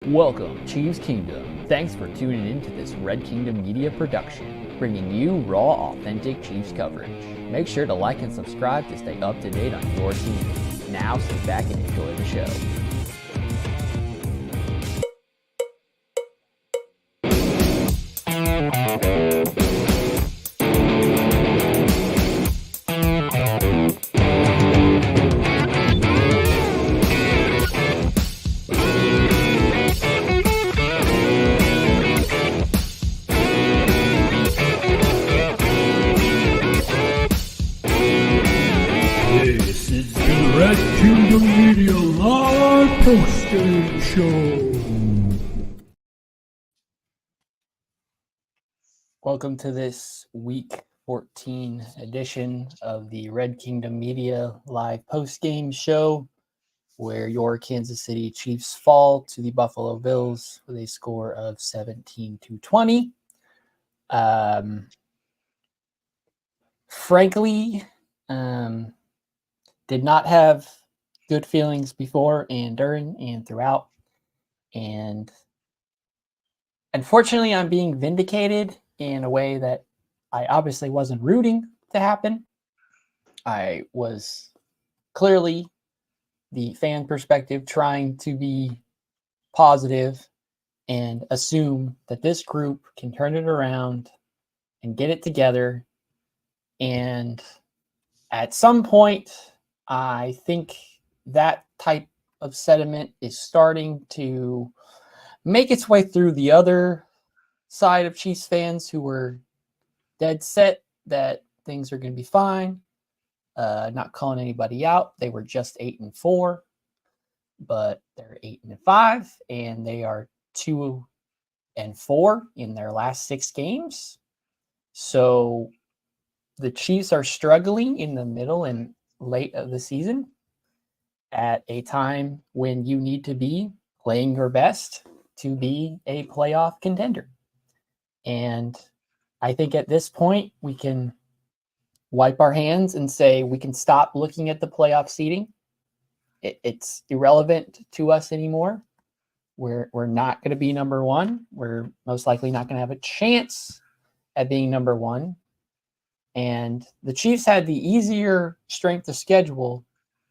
Welcome, Chiefs Kingdom. Thanks for tuning in to this Red Kingdom Media production, bringing you raw, authentic Chiefs coverage. Make sure to like and subscribe to stay up to date on your team. Now sit back and enjoy the show. This is the Red Kingdom Media Live Postgame Show. Welcome to this Week 14 edition of the Red Kingdom Media Live Postgame Show, where your Kansas City Chiefs fall to the Buffalo Bills with a score of 17-20. Frankly, did not have good feelings before and during and throughout. And unfortunately, I'm being vindicated in a way that I obviously wasn't rooting to happen. I was clearly the fan perspective trying to be positive and assume that this group can turn it around and get it together. And at some point, I think that type of sentiment is starting to make its way through the other side of Chiefs fans who were dead set that things are going to be fine. Not calling anybody out. They were just 8-4, but they're 8-5, and they are 2-4 in their last 6 games. So the Chiefs are struggling in the middle and late of the season at a time when you need to be playing your best to be a playoff contender. And I think at this point, we can wipe our hands and say we can stop looking at the playoff seeding. It's irrelevant to us anymore. We're not going to be number one. We're most likely not going to have a chance at being number one. And the Chiefs had the easier strength of schedule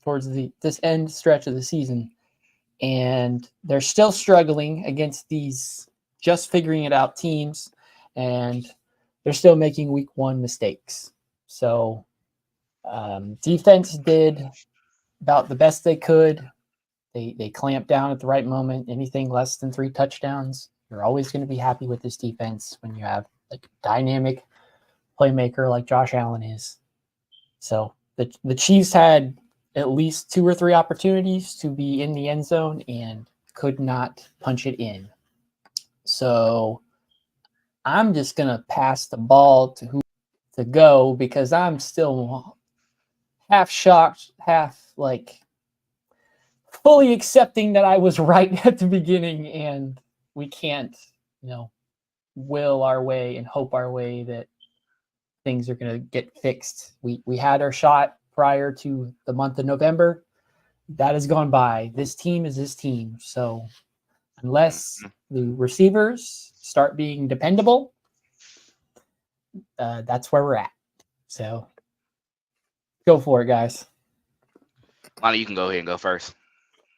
towards this end stretch of the season. And they're still struggling against these just figuring it out teams. And they're still making week 1 mistakes. So defense did about the best they could. They clamped down at the right moment. Anything less than 3 touchdowns, you're always going to be happy with this defense when you have like a dynamic playmaker like Josh Allen is. So the Chiefs had at least 2 or 3 opportunities to be in the end zone and could not punch it in. So I'm just going to pass the ball to who to go because I'm still half shocked, half like fully accepting that I was right at the beginning and we can't, will our way and hope our way that things are going to get fixed. We had our shot prior to the month of November. That has gone by. This team is this team. So unless the receivers start being dependable, that's where we're at. So go for it, guys. Lonnie, you can go ahead and go first.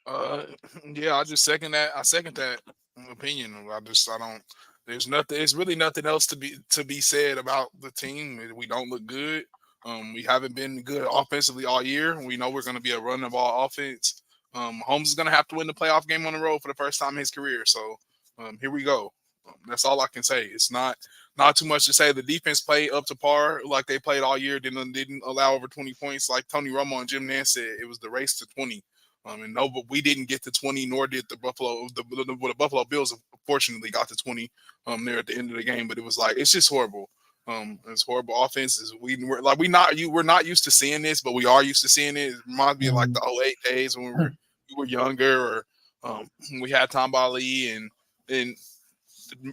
Yeah, I just second that. I second that opinion. I don't. There's nothing. It's really nothing else to be said about the team. We don't look good. We haven't been good offensively all year. We know we're going to be a run the ball offense. Holmes is going to have to win the playoff game on the road for the first time in his career. So here we go. That's all I can say. It's not too much to say. The defense played up to par like they played all year. Didn't allow over 20 points. Like Tony Romo and Jim Nantz said, it was the race to 20. And no, but we didn't get to 20, nor did the Buffalo Bills. Unfortunately, got to 20 there at the end of the game. But it was like it's just horrible. It's horrible offenses. We're not used to seeing this, but we are used to seeing it. It reminds me of like the 08 days when we were younger, or we had Tom Bali and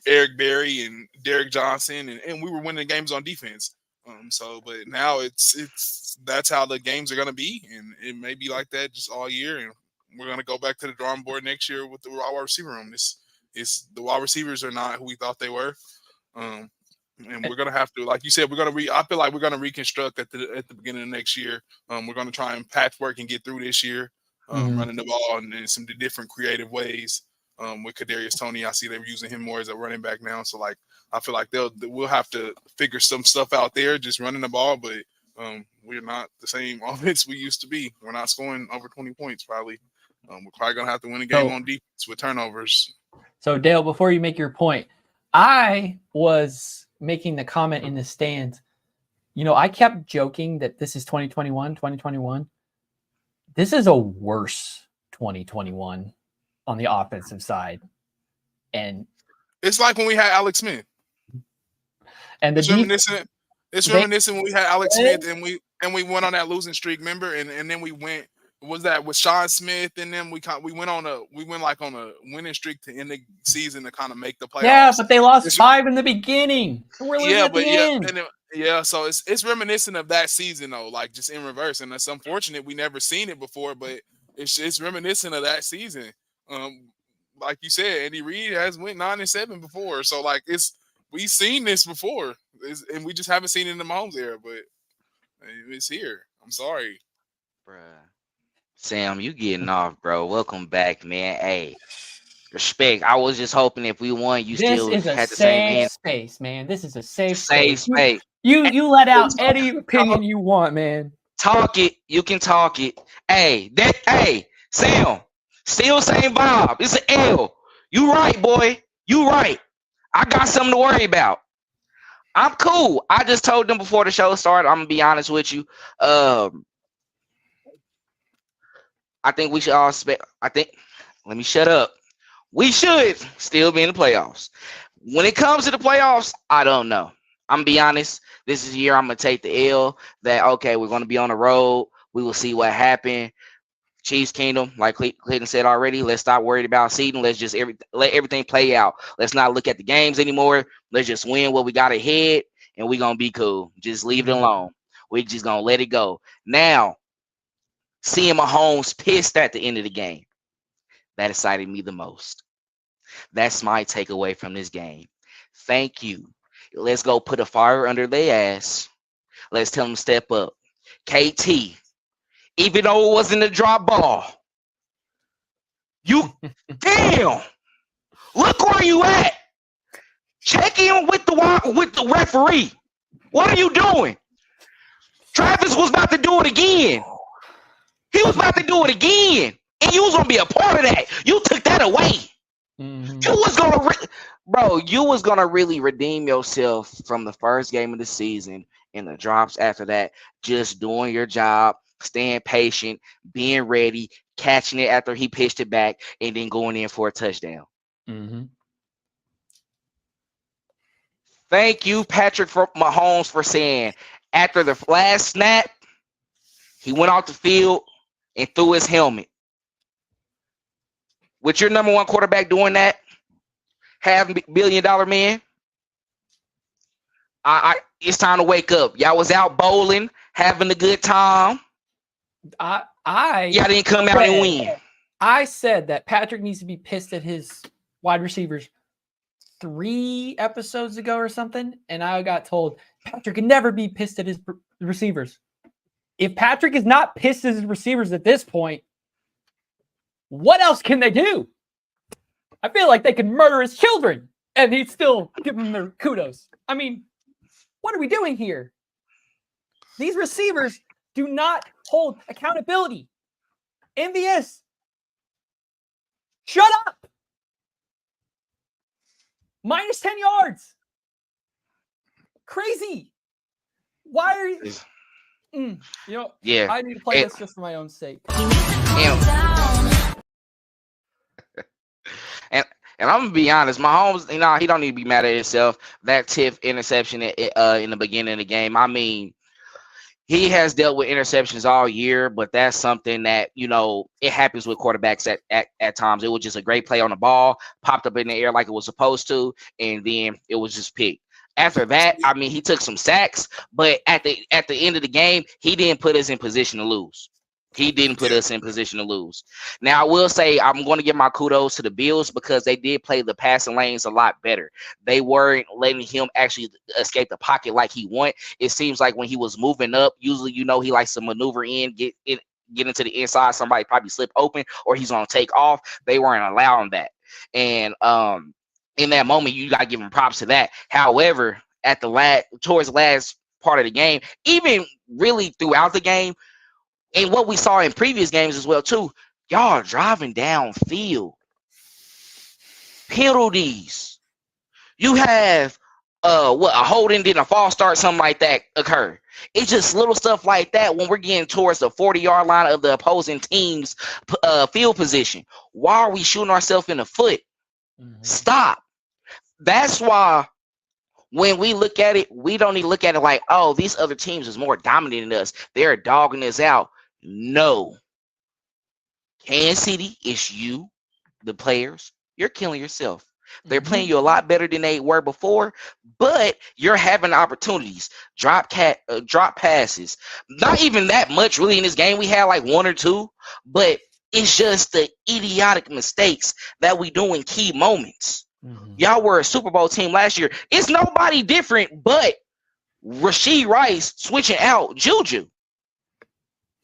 Eric Berry and Derek Johnson, and we were winning games on defense. But now it's that's how the games are going to be, and it may be like that just all year, and we're gonna go back to the drawing board next year with the wide receiver room. The wide receivers are not who we thought they were. And we're gonna have to, like you said, I feel like we're gonna reconstruct at the beginning of next year. We're gonna try and patchwork and get through this year, running the ball in some different creative ways. With Kadarius Toney, I see they're using him more as a running back now. So like, I feel like we'll have to figure some stuff out there, just running the ball. But we're not the same offense we used to be. We're not scoring over 20 points probably. We're probably gonna have to win a game on defense with turnovers. So Dale, before you make your point, I was making the comment in the stand, I kept joking that this is 2021. This is a worse 2021 on the offensive side. And it's like when we had Alex Smith. And it's reminiscent when we had Alex Smith and we went on that losing streak, remember? And then we went, was that with Sean Smith, and then we went on a winning streak to end the season to kind of make the playoffs. Yeah, but they lost 5 in the beginning. So it's reminiscent of that season though, like just in reverse. And it's unfortunate we never seen it before, but it's reminiscent of that season. Like you said, Andy Reid has went 9-7 before, so like we've seen this before, and we just haven't seen it in the Mahomes era, but it's here. I'm sorry, bruh. Sam, you getting off, bro. Welcome back, man. Hey, respect. I was just hoping if we won, you still had the same answer. Space, man. This is a safe space. You let out any opinion you want, man. Talk it. You can talk it. Hey, Sam, still same vibe. It's an L. You right, boy. You right. I got something to worry about. I'm cool. I just told them before the show started, I'm going to be honest with you. I think we should all let me shut up. We should still be in the playoffs. When it comes to the playoffs, I don't know. I'm going to be honest. This is the year I'm going to take the L that, okay, we're going to be on the road. We will see what happens. Chiefs Kingdom, like Clayton said already, let's stop worried about seeding. Let's just let everything play out. Let's not look at the games anymore. Let's just win what we got ahead, and we're going to be cool. Just leave it alone. We're just going to let it go. Now, seeing Mahomes pissed at the end of the game, that excited me the most. That's my takeaway from this game. Thank you. Let's go put a fire under their ass. Let's tell them to step up. KT, even though it wasn't a drop ball, damn, look where you at. Check in with the referee. What are you doing? Travis was about to do it again. He was about to do it again, and you was gonna be a part of that. You took that away. Mm-hmm. You was gonna really redeem yourself from the first game of the season and the drops after that. Just doing your job, staying patient, being ready, catching it after he pitched it back, and then going in for a touchdown. Mm-hmm. Thank you, Patrick Mahomes, for saying after the last snap, he went off the field and threw his helmet. With your number one quarterback doing that, $500 million man, it's time to wake up. Y'all was out bowling, having a good time. Y'all didn't come out and win. I said that Patrick needs to be pissed at his wide receivers 3 episodes ago or something, and I got told Patrick can never be pissed at his receivers. If Patrick is not pissed at his receivers at this point, what else can they do? I feel like they could murder his children and he'd still give them their kudos. I mean, what are we doing here? These receivers do not hold accountability. MVS, shut up. Minus 10 yards. Crazy. Why are you... Yeah. I need to play this just for my own sake. And I'm gonna be honest, Mahomes, he don't need to be mad at himself. That tip interception in the beginning of the game. I mean, he has dealt with interceptions all year, but that's something that it happens with quarterbacks at times. It was just a great play on the ball, popped up in the air like it was supposed to, and then it was just picked. After that, I mean, he took some sacks, but at the end of the game, he didn't put us in position to lose. He didn't put us in position to lose. Now, I will say I'm going to give my kudos to the Bills because they did play the passing lanes a lot better. They weren't letting him actually escape the pocket like he want. It seems like when he was moving up, usually he likes to maneuver in, get into the inside. Somebody probably slip open or he's going to take off. They weren't allowing that. And in that moment, you got to give him props to that. However, at towards the last part of the game, even really throughout the game, and what we saw in previous games as well, too, y'all are driving downfield. Penalties. You have a holding, then a false start, something like that occur. It's just little stuff like that when we're getting towards the 40-yard line of the opposing team's field position. Why are we shooting ourselves in the foot? Mm-hmm. Stop. That's why when we look at it, we don't need to look at it like, oh, these other teams is more dominant than us. They're dogging us out. No. Kansas City, it's you, the players. You're killing yourself. They're playing you a lot better than they were before, but you're having opportunities. Drop passes. Not even that much really in this game. We had like one or two, but it's just the idiotic mistakes that we do in key moments. Mm-hmm. Y'all were a Super Bowl team last year. It's nobody different but Rashee Rice switching out Juju.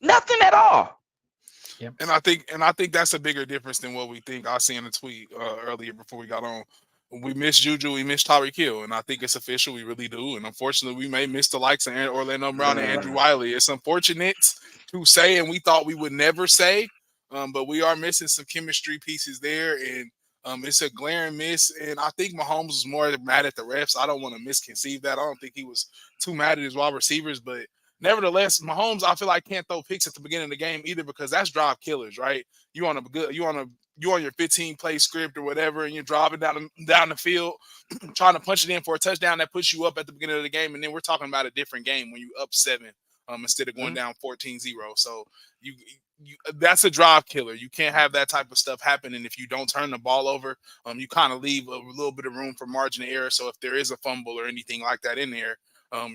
Nothing at all. Yep. And I think that's a bigger difference than what we think. I seen a tweet earlier before we got on. We miss Juju, we miss Tyreek Hill, and I think it's official. We really do. And unfortunately, we may miss the likes of Orlando Brown and Andrew Wiley. It's unfortunate to say, and we thought we would never say, but we are missing some chemistry pieces there, and it's a glaring miss. And I think Mahomes was more mad at the refs. I don't want to misconceive that. I don't think he was too mad at his wide receivers, but nevertheless, Mahomes, I feel like can't throw picks at the beginning of the game either because that's drive killers, right? You on your 15-play script or whatever, and you're driving down the field, trying to punch it in for a touchdown that puts you up at the beginning of the game, and then we're talking about a different game when you up 7 instead of going down 14-0. So you that's a drive killer. You can't have that type of stuff happen, and if you don't turn the ball over, you kind of leave a little bit of room for margin of error. So if there is a fumble or anything like that in there,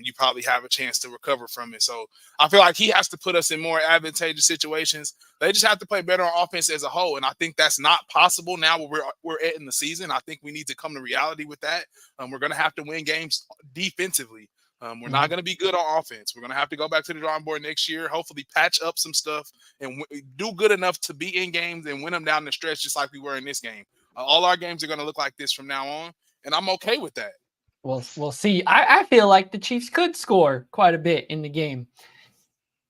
you probably have a chance to recover from it. So I feel like he has to put us in more advantageous situations. They just have to play better on offense as a whole. And I think that's not possible now where we're at in the season. I think we need to come to reality with that. We're going to have to win games defensively. We're not going to be good on offense. We're going to have to go back to the drawing board next year, hopefully patch up some stuff and do good enough to be in games and win them down the stretch just like we were in this game. All our games are going to look like this from now on, and I'm okay with that. We'll see. I feel like the Chiefs could score quite a bit in the game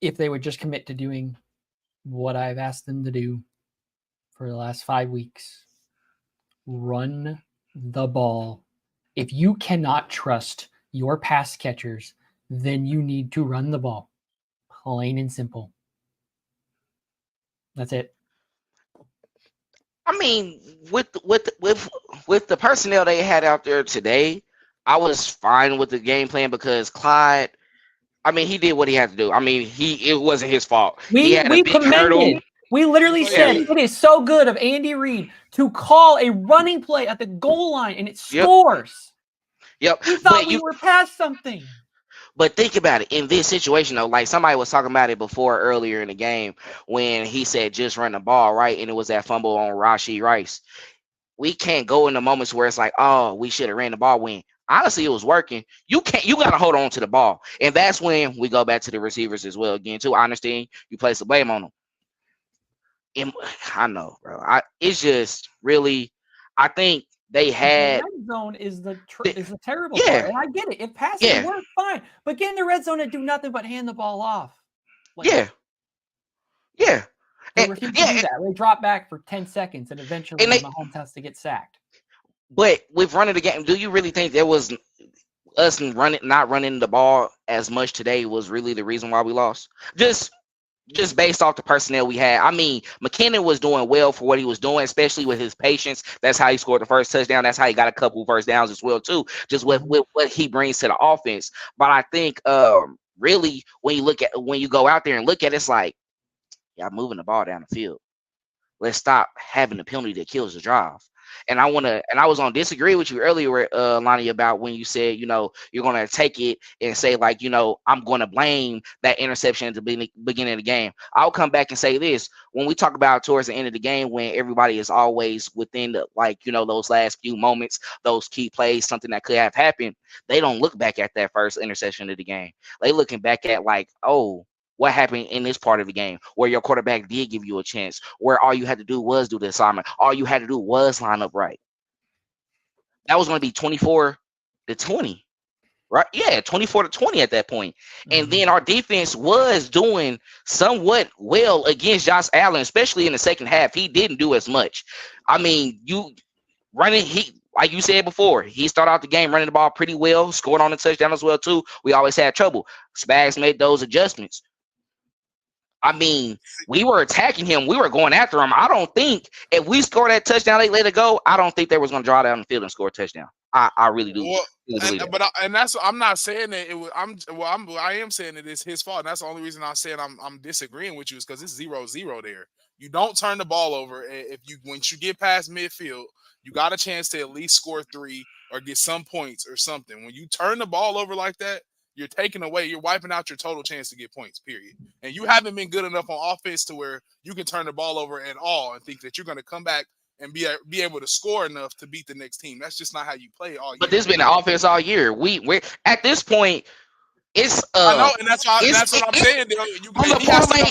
if they would just commit to doing what I've asked them to do for the last 5 weeks. Run the ball. If you cannot trust your pass catchers, then you need to run the ball. Plain and simple. That's it. I mean, with the personnel they had out there today, I was fine with the game plan because Clyde, I mean, he did what he had to do. I mean, it wasn't his fault. We commended. We literally said it is so good of Andy Reid to call a running play at the goal line and it scores. Yep. We thought we were past something. But think about it. In this situation, though, like somebody was talking about it before earlier in the game when he said just run the ball, right? And it was that fumble on Rashee Rice. We can't go in the moments where it's like, oh, we should have ran the ball when honestly it was working. You got to hold on to the ball. And that's when we go back to the receivers as well. Again, too, I understand you place the blame on them. And I know, bro. It's just really, I think they had. The red zone is the terrible part. And I get it. If passing work, fine. But get in the red zone and do nothing but hand the ball off. Yeah. They refuse to do that. They drop back for 10 seconds and eventually Mahomes has to get sacked. But with running the game, do you really think there was us not running the ball as much today was really the reason why we lost? Just based off the personnel we had. I mean, McKinnon was doing well for what he was doing, especially with his patience. That's how he scored the first touchdown. That's how he got a couple first downs as well, too, just with what he brings to the offense. But I think really when you go out there and look at it, it's like, y'all moving the ball down the field. Let's stop having the penalty that kills the drive. And I was gonna disagree with you earlier, Lonnie, about when you said, you're gonna take it and say like, I'm gonna blame that interception at the beginning of the game. I'll come back and say this: when we talk about towards the end of the game, when everybody is always within the those last few moments, those key plays, something that could have happened, they don't look back at that first interception of the game. They looking back at like, oh, what happened in this part of the game where your quarterback did give you a chance, where all you had to do was do the assignment. All you had to do was line up right. That was going to be 24-20, right? Yeah, 24-20 at that point. And then our defense was doing somewhat well against Josh Allen, especially in the second half. He didn't do as much. I mean, like you said before, he started out the game running the ball pretty well, scored on the touchdown as well too. We always had trouble. Spags made those adjustments. I mean, we were attacking him. We were going after him. I don't think if we scored that touchdown, they let it go. I don't think they was going to draw down the field and score a touchdown. I really do. Well, and that's, I'm not saying that it was. I am saying that it's his fault. And that's the only reason I said I'm disagreeing with you is because it's 0-0 there. You don't turn the ball over once you get past midfield. You got a chance to at least score 3 or get some points or something. When you turn the ball over like that, you're taking away, you're wiping out your total chance to get points, period. And you haven't been good enough on offense to where you can turn the ball over at all and think that you're going to come back and be able to score enough to beat the next team. That's just not how you play all year. But this has been the offense all year. We're at this point. It's I know, and that's what I'm saying. On the parlay,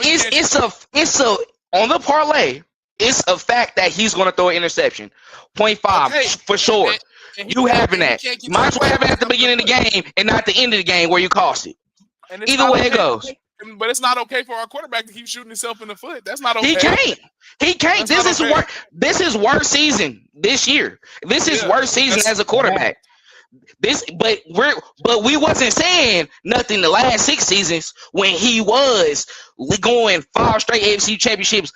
on the parlay, it's a fact that he's going to throw an interception. 0.5 for sure. You having that. Might as well have it at the beginning of the game and not the end of the game where you cost it. Either way it goes. But it's not okay for our quarterback to keep shooting himself in the foot. That's not okay. He can't. This is worst season this year. This is worst season as a quarterback. But we wasn't saying nothing the last 6 seasons when he was going 5 straight AFC championships,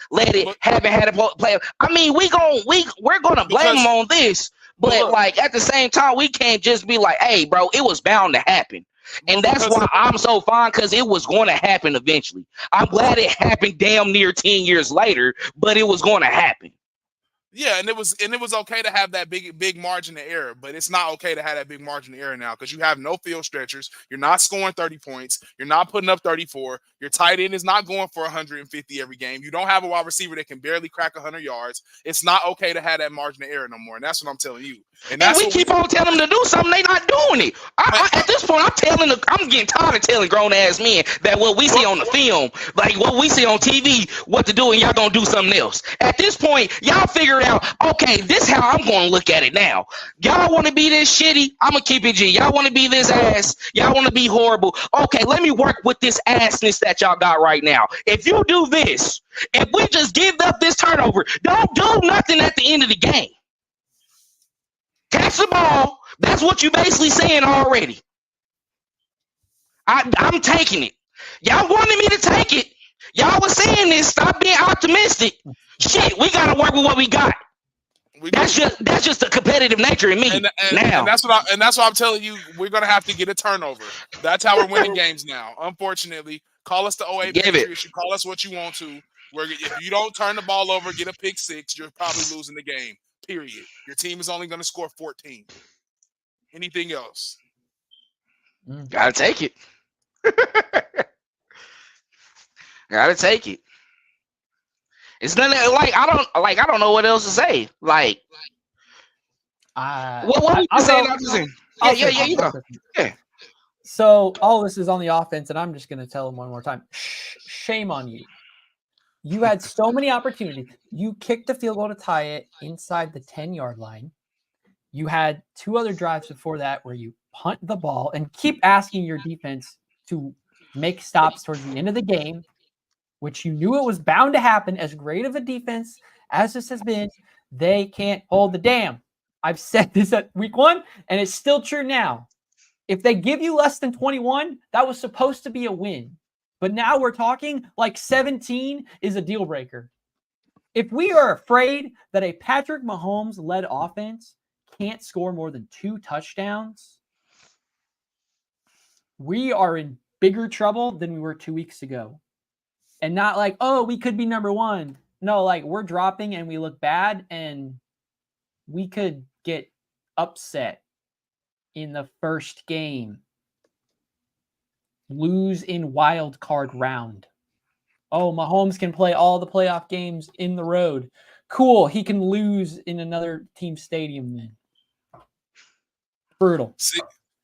haven't had a play. I mean, we're gonna blame him on this, but like at the same time, we can't just be like, hey, bro, it was bound to happen. And that's why I'm so fine, because it was going to happen eventually. I'm glad it happened damn near 10 years later, but it was going to happen. Yeah, and it was okay to have that big margin of error, but it's not okay to have that big margin of error now because you have no field stretchers. You're not scoring 30 points. You're not putting up 34. Your tight end is not going for 150 every game. You don't have a wide receiver that can barely crack 100 yards. It's not okay to have that margin of error no more, and that's what I'm telling you. And we keep on telling them to do something, they not doing it. At this point, I'm getting tired of telling grown ass men that what we see on the film, like what we see on TV, what to do, and y'all gonna do something else. At this point, y'all figure it out. Okay, this is how I'm gonna look at it now. Y'all want to be this shitty? I'm gonna keep it G. Y'all want to be this ass? Y'all want to be horrible? Okay, let me work with this assness that y'all got right now. If you do this, if we just give up this turnover, don't do nothing at the end of the game. Catch the ball. That's what you basically saying already. I'm taking it. Y'all wanted me to take it. Y'all was saying this. Stop being optimistic. Shit, we gotta work with what we got. That's just the competitive nature in me. And that's what I'm telling you. We're gonna have to get a turnover. That's how we're winning games now. Unfortunately, call us the 08 Patriots. You call us what you want to. If you don't turn the ball over, get a pick 6, you're probably losing the game. Period. Your team is only going to score 14. Anything else? Gotta take it. Gotta take it. It's nothing like I don't know what else to say. Like, what you saying? Yeah. You know. Yeah. So all this is on the offense, and I'm just going to tell them one more time. Shame on you. You had so many opportunities. You kicked the field goal to tie it inside the 10-yard line. You had 2 other drives before that where you punt the ball and keep asking your defense to make stops towards the end of the game, which you knew it was bound to happen. As great of a defense as this has been, they can't hold the damn. I've said this at week 1, and it's still true now. If they give you less than 21, that was supposed to be a win. But now we're talking like 17 is a deal breaker. If we are afraid that a Patrick Mahomes-led offense can't score more than 2 touchdowns, we are in bigger trouble than we were 2 weeks ago. And not like, oh, we could be number 1. No, like we're dropping and we look bad, and we could get upset in the first game, lose in wild card round. Oh, Mahomes can play all the playoff games in the road. Cool. He can lose in another team stadium then. Brutal.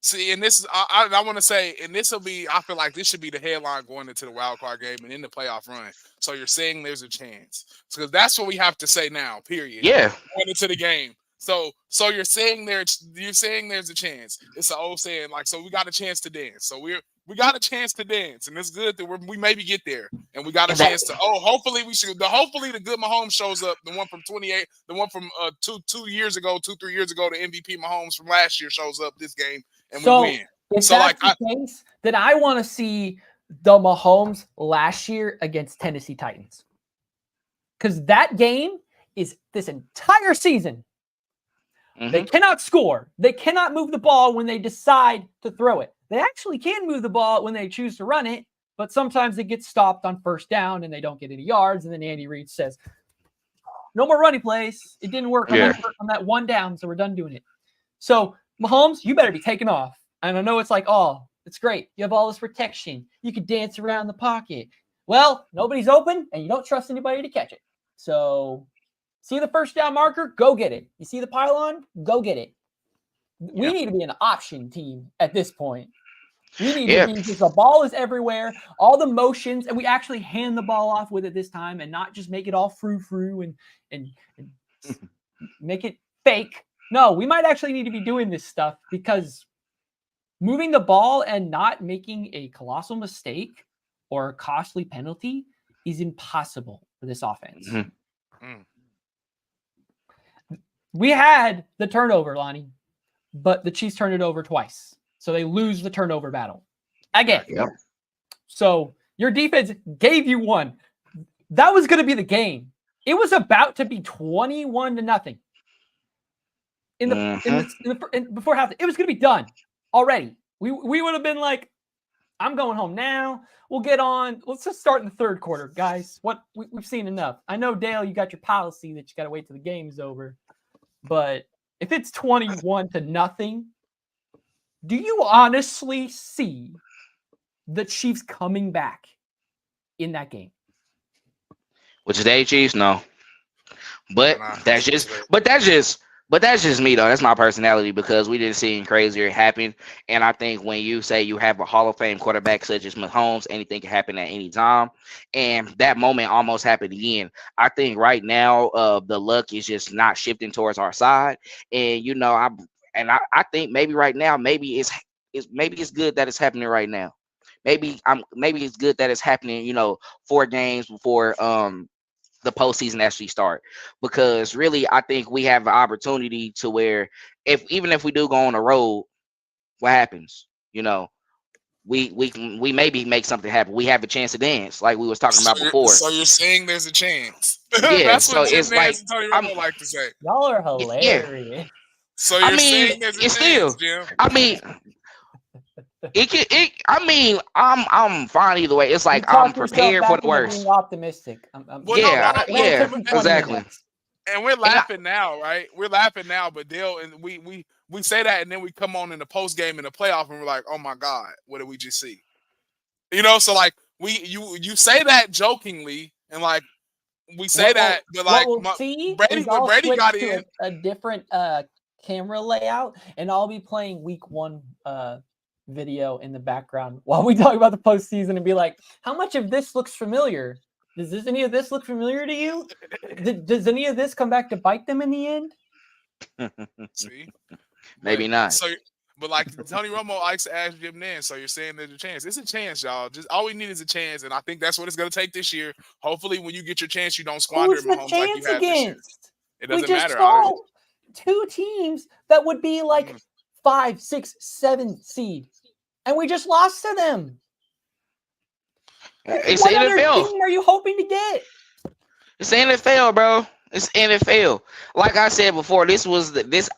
See, and this is I want to say, and this will be. I feel like this should be the headline going into the wild card game and in the playoff run. So you're saying there's a chance, because that's what we have to say now. Period. Yeah. Going into the game. So you're saying there's a chance. It's an old saying, like, so we got a chance to dance. So we got a chance to dance, and it's good that we maybe get there, and we got a chance to. Hopefully the good Mahomes shows up. The one from 28, the one from 3 years ago, the MVP Mahomes from last year shows up this game, and we win. If that's the case, then I want to see the Mahomes last year against Tennessee Titans, because that game is this entire season. Mm-hmm. They cannot score. They cannot move the ball when they decide to throw it. They actually can move the ball when they choose to run it, but sometimes they get stopped on first down and they don't get any yards. And then Andy Reid says, no more running plays. It didn't work on that one down, so we're done doing it. So, Mahomes, you better be taking off. And I know it's like, oh, it's great. You have all this protection. You can dance around the pocket. Well, nobody's open, and you don't trust anybody to catch it. So, see the first down marker? Go get it. You see the pylon? Go get it. We need to be an option team at this point. We need to be, because the ball is everywhere, all the motions, and we actually hand the ball off with it this time and not just make it all frou-frou and make it fake. No, we might actually need to be doing this stuff, because moving the ball and not making a colossal mistake or a costly penalty is impossible for this offense. Mm-hmm. We had the turnover, Lonnie, but the Chiefs turned it over twice. So they lose the turnover battle again. Yep. So your defense gave you one. That was going to be the game. It was about to be 21-0 before half. It was going to be done already. We would have been like, I'm going home now. We'll get on. Let's just start in the third quarter, guys. We've seen enough. I know, Dale, you got your policy that you got to wait till the game's over. But if it's 21-0, do you honestly see the Chiefs coming back in that game? Which is the Chiefs? No. But that's just me, though. That's my personality, because we didn't see anything crazier happen. And I think when you say you have a Hall of Fame quarterback such as Mahomes, anything can happen at any time. And that moment almost happened again. I think right now the luck is just not shifting towards our side. And, I think maybe right now, maybe it's good that it's happening right now. Maybe it's good that it's happening, 4 games before the postseason actually start, because really I think we have an opportunity to where even if we do go on the road, what happens? We maybe make something happen. We have a chance to dance, like we was talking about before. So you're saying there's a chance? Yeah. That's what Jim Nance and Tony Romo like to say. Y'all are hilarious. Yeah. So you're saying there's a chance, still, Jim? I'm fine either way. It's like I'm prepared for the worst. Being optimistic. Exactly. And we're laughing now, right? We're laughing now, but Dale, and we say that, and then we come on in the post game in the playoff, and we're like, oh my God, what did we just see? So like you say that jokingly, and like we say that, but like Brady got in a different camera layout, and I'll be playing week 1 video in the background while we talk about the postseason and be like, how much of this looks familiar? Does any of this look familiar to you? Does any of this come back to bite them in the end? See? Maybe not. So, but like Tony Romo likes to ask Jim Nance, so you're saying there's a chance. It's a chance, y'all. Just all we need is a chance, and I think that's what it's going to take this year. Hopefully, when you get your chance, you don't squander it, Mahomes, like you have this year. It doesn't matter. Saw 2 teams that would be like 5, 6, 7 seed, and we just lost to them. It's what NFL. Other team are you hoping to get? It's NFL, bro. It's NFL. Like I said before, this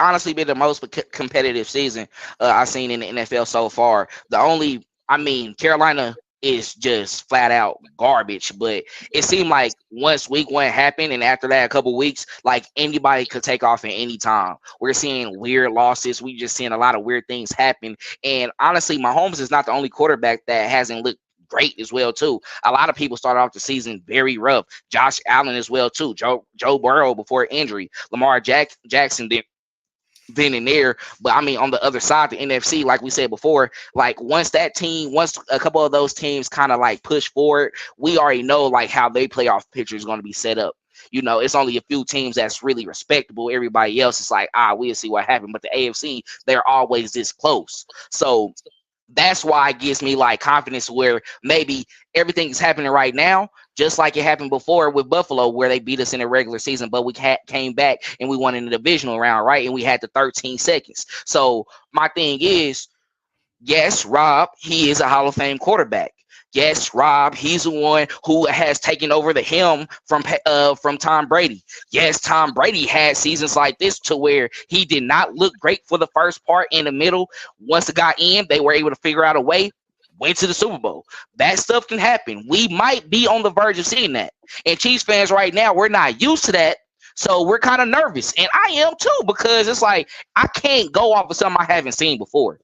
honestly been the most competitive season I've seen in the NFL so far. Carolina is just flat out garbage. But it seemed like once week 1 happened, and after that, a couple weeks, like anybody could take off at any time. We're seeing weird losses. We just seeing a lot of weird things happen. And honestly, Mahomes is not the only quarterback that hasn't looked great as well too. A lot of people started off the season very rough. Josh Allen as well too. Joe Burrow before injury. Lamar Jackson then and there. But I mean, on the other side, the NFC, like we said before, like once a couple of those teams kind of like push forward, we already know like how they playoff picture is going to be set up. You know, it's only a few teams that's really respectable. Everybody else is like, we'll see what happened. But the AFC, they're always this close. So that's why it gives me like confidence where maybe everything is happening right now, just like it happened before with Buffalo, where they beat us in the regular season, but we came back and we won in the divisional round, right? And we had the 13 seconds. So my thing is, yes, Rob, he is a Hall of Fame quarterback. Yes, Rob, he's the one who has taken over the helm from Tom Brady. Yes, Tom Brady had seasons like this to where he did not look great for the first part. In the middle, once it got in, they were able to figure out a way, went to the Super Bowl. That stuff can happen. We might be on the verge of seeing that. And Chiefs fans right now, we're not used to that. So we're kind of nervous. And I am too, because it's like I can't go off of something I haven't seen before.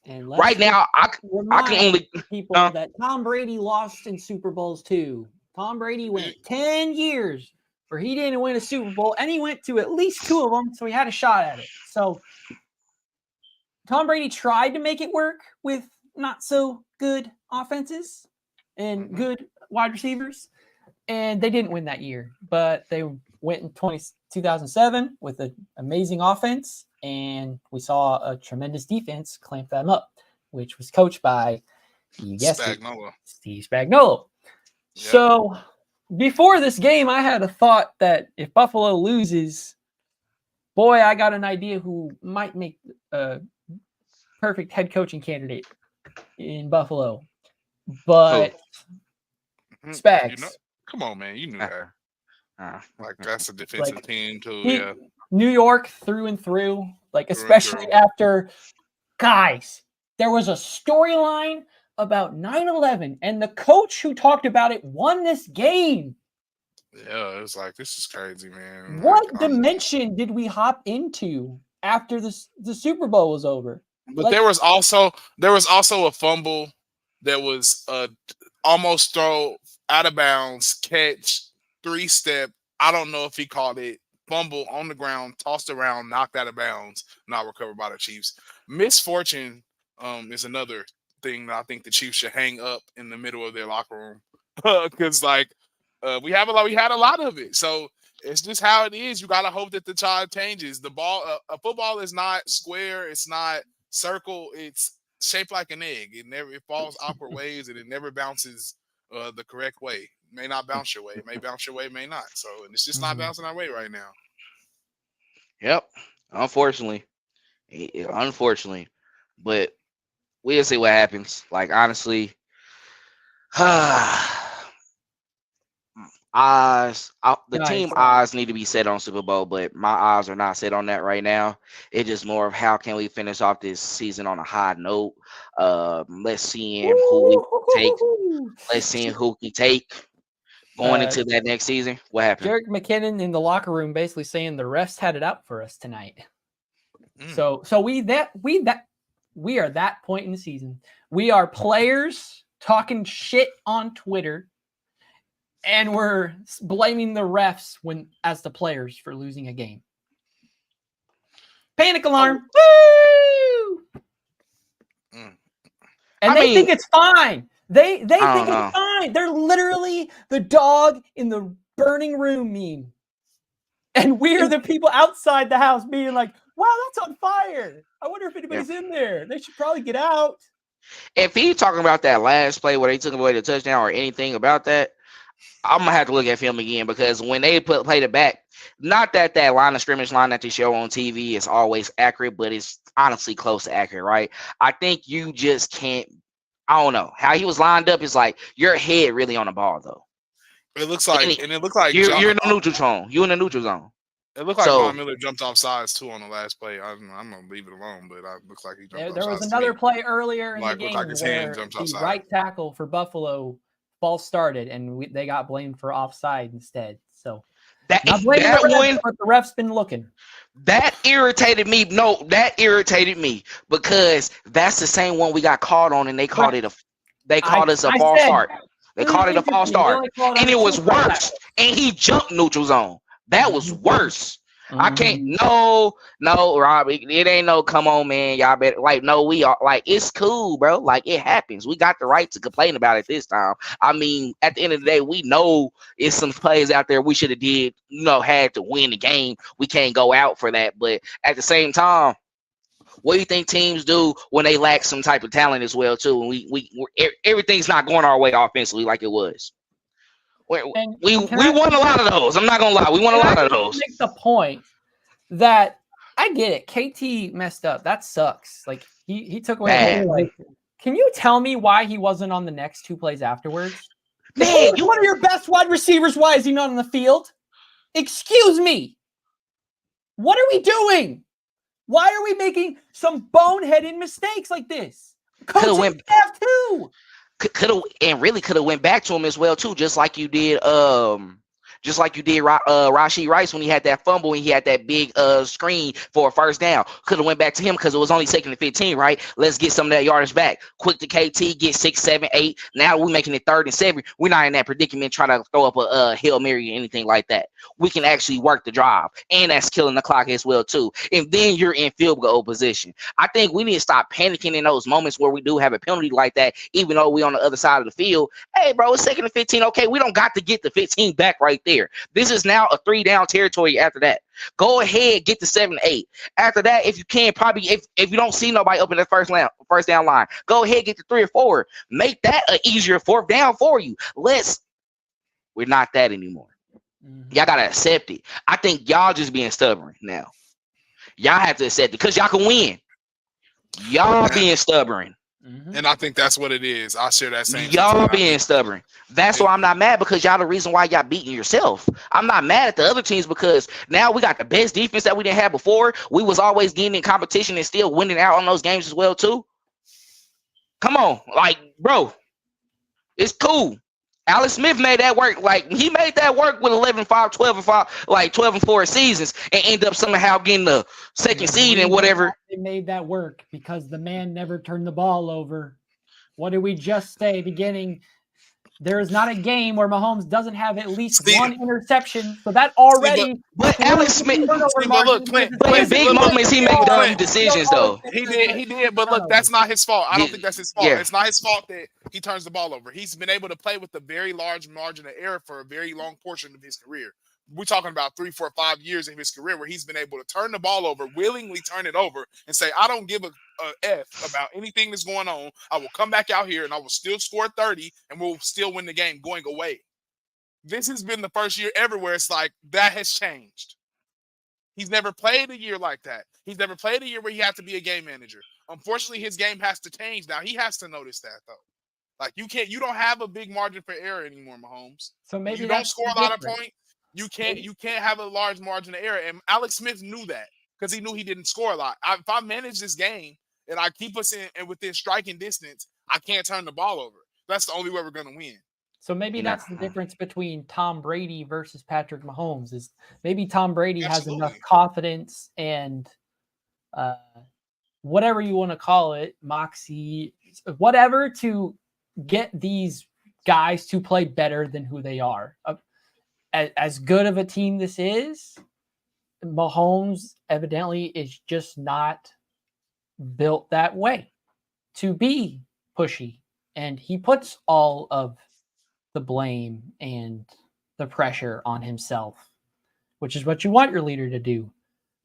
And right now, I can only people that Tom Brady lost in Super Bowls too. Tom Brady went 10 years where he didn't win a Super Bowl, and he went to at least 2 of them, so he had a shot at it. So Tom Brady tried to make it work with not so good offenses and good wide receivers, and they didn't win that year. But they went in 2007 with an amazing offense. And we saw a tremendous defense clamp them up, which was coached by, you guessed it, Steve Spagnuolo. Yep. So before this game, I had a thought that if Buffalo loses, boy, I got an idea who might make a perfect head coaching candidate in Buffalo. But Spags. You know, come on, man. You knew that. Like, that's a defensive team, too. New York through and through, like especially after, guys, there was a storyline about 9/11, and the coach who talked about it won this game. Yeah, it was like, this is crazy, man. What dimension did we hop into after the Super Bowl was over? But like, there was also a fumble that was almost throw out of bounds, catch, 3-step. I don't know if he called it. Fumble on the ground, tossed around, knocked out of bounds, not recovered by the Chiefs. Misfortune is another thing that I think the Chiefs should hang up in the middle of their locker room, because we had a lot of it. So it's just how it is. You gotta hope that the tide changes. The ball, a football is not square, it's not circle, it's shaped like an egg. It falls awkward ways, and it never bounces the correct way. May not bounce your way. It may bounce your way, may not. So it's just not bouncing our way right now. Yep. Unfortunately. But we'll see what happens. Like, honestly, team eyes need to be set on Super Bowl, but my eyes are not set on that right now. It's just more of how can we finish off this season on a high note. Let's see who we take. Let's see who we take going into that next season. What happened? Jerick McKinnon in the locker room basically saying the refs had it out for us tonight. So we are that point in the season. We are players talking shit on Twitter, and we're blaming the refs as the players for losing a game. Panic alarm! Woo! And they think it's fine. They think it's fine. They're literally the dog in the burning room meme. And we're the people outside the house being like, wow, that's on fire. I wonder if anybody's in there. They should probably get out. If he's talking about that last play where they took away the touchdown or anything about that, I'm going to have to look at film again, because when they played it back, not that line of scrimmage line that they show on TV is always accurate, but it's honestly close to accurate, right? I think you just can't. I don't know how he was lined up. Is like your head really on the ball though. It looks like, you're in the neutral zone. You in the neutral zone. It looked like So Von Miller jumped off sides too on the last play. I'm gonna leave it alone, but it looks like he jumped off There was sides another too. play earlier in the Looked game like his hand where jumped the offside. right tackle for Buffalo false started, and they got blamed for offside instead. So that not blaming that the refs, one but the ref's been looking. that irritated me. No, that irritated me because that's the same one we got called on, and they called it a they called us a I false said, start. They called it a false interesting. They start, only called and on it was two for worse. And he jumped neutral zone. That was worse. I can't. No, Rob. It ain't no. Come on, man. Y'all better. Like, no, we are. Like, it's cool, bro. Like, it happens. We got the right to complain about it this time. I mean, at the end of the day, we know it's some plays out there we should have did. Had to win the game. We can't go out for that. But at the same time, what do you think teams do when they lack some type of talent as well too? And everything's not going our way offensively like it was. We won a lot of those. I'm not gonna lie. We won a lot of those. Make the point that I get it. KT messed up. That sucks. Like he took away. Like, can you tell me why he wasn't on the next two plays afterwards? Man, one of your best wide receivers. Why is he not on the field? Excuse me. What are we doing? Why are we making some boneheaded mistakes like this? Coaching staff too. Could have went back to him as well too, just like you did Rashee Rice when he had that fumble and he had that big screen for a first down. Could have went back to him because it was only 2nd and 15, right? Let's get some of that yardage back. Quick to KT, get 6, 7, 8. Now we're making it 3rd and 7. We're not in that predicament trying to throw up a Hail Mary or anything like that. We can actually work the drive, and that's killing the clock as well too. And then you're in field goal position. I think we need to stop panicking in those moments where we do have a penalty like that, even though we're on the other side of the field. Hey, bro, it's 2nd and 15. Okay, we don't got to get the 15 back right there. This is now a 3-down territory after that. Go ahead, get the 7, 8. After that, if you can, probably if you don't see nobody up in the first down line, go ahead, get the 3 or 4. Make that an easier 4th down for you. We're not that anymore. Y'all gotta accept it. I think y'all just being stubborn now. Y'all have to accept it because y'all can win. Y'all being stubborn. And I think that's what it is. I share that same. Y'all being stubborn. That's why I'm not mad, because y'all the reason why y'all beating yourself. I'm not mad at the other teams because now we got the best defense that we didn't have before. We was always getting in competition and still winning out on those games as well too. Come on, like, bro, it's cool. Alex Smith made that work. Like, he made that work with 11-5, 12-5, like 12-4 seasons, and end up somehow getting the 2nd seed and whatever. They made that work because the man never turned the ball over. What did we just say beginning? There is not a game where Mahomes doesn't have at least one interception. So that already. But Alex Smith, but in big moments he make dumb decisions though. He did. But look, that's not his fault. I don't think that's his fault. It's not his fault that he turns the ball over. He's been able to play with a very large margin of error for a very long portion of his career. We're talking about 3, 4, 5 years of his career where he's been able to turn the ball over, willingly turn it over, and say, I don't give a F about anything that's going on. I will come back out here and I will still score 30 and we'll still win the game going away. This has been the first year ever where it's like that has changed. He's never played a year like that. He's never played a year where he had to be a game manager. Unfortunately, his game has to change now. He has to notice that though. Like, you don't have a big margin for error anymore, Mahomes. So maybe you don't score a lot of points. You can't have a large margin of error. And Alex Smith knew that because he knew he didn't score a lot. If I manage this game and I keep us in and within striking distance, I can't turn the ball over. That's the only way we're going to win. So maybe that's the difference between Tom Brady versus Patrick Mahomes is maybe Tom Brady has enough confidence and whatever you want to call it, moxie, whatever, to get these guys to play better than who they are. As good of a team this is, Mahomes evidently is just not built that way to be pushy. And he puts all of the blame and the pressure on himself, which is what you want your leader to do.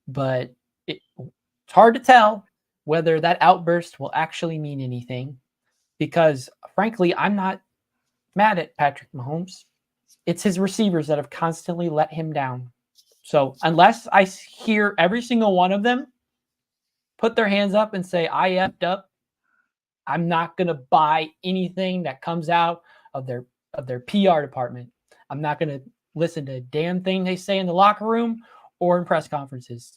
But it's hard to tell whether that outburst will actually mean anything because, frankly, I'm not mad at Patrick Mahomes. It's his receivers that have constantly let him down. So unless I hear every single one of them put their hands up and say, I effed up, I'm not going to buy anything that comes out of their PR department. I'm not going to listen to a damn thing they say in the locker room or in press conferences